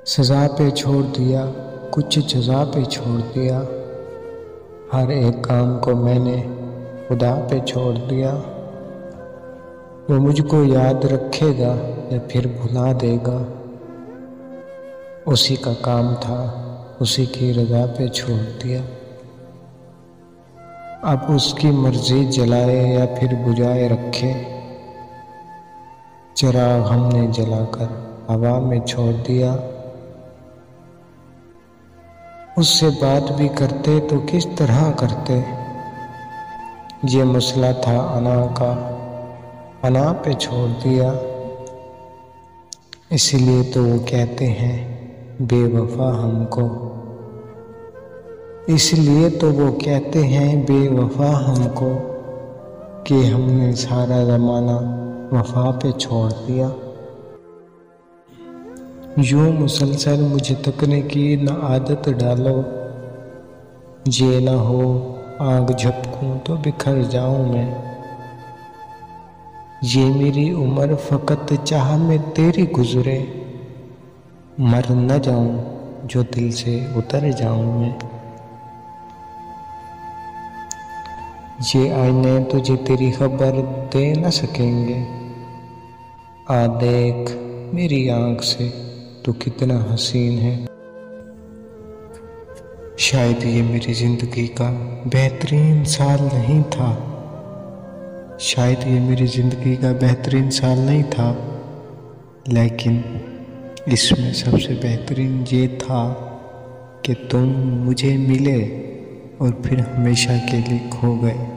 सज़ा पे छोड़ दिया, कुछ जज़ा पे छोड़ दिया, हर एक काम को मैंने खुदा पे छोड़ दिया। वो मुझको याद रखेगा या फिर भुला देगा, उसी का काम था, उसी की रज़ा पे छोड़ दिया। अब उसकी मर्ज़ी जलाए या फिर बुझाए रखे, चिराग हमने जलाकर हवा में छोड़ दिया। उससे बात भी करते तो किस तरह करते, ये मसला था अना का, अना पे छोड़ दिया। इसीलिए तो वो कहते हैं बेवफा हमको, इसलिए तो वो कहते हैं बेवफा हमको, कि हमने सारा ज़माना वफा पे छोड़ दिया। यूं मुसलसल मुझे तकने की न आदत डालो, ये ना हो आग झपकूं तो बिखर जाऊं मैं। ये मेरी उम्र फ़कत चाह में तेरी गुज़रे, मर न जाऊं जो दिल से उतर जाऊं मैं। ये आईने तुझे तेरी खबर दे न सकेंगे, आ देख मेरी आँख से तू कितना हसीन है। शायद ये मेरी ज़िंदगी का बेहतरीन साल नहीं था, शायद ये मेरी ज़िंदगी का बेहतरीन साल नहीं था, लेकिन इसमें सबसे बेहतरीन ये था कि तुम मुझे मिले और फिर हमेशा के लिए खो गए।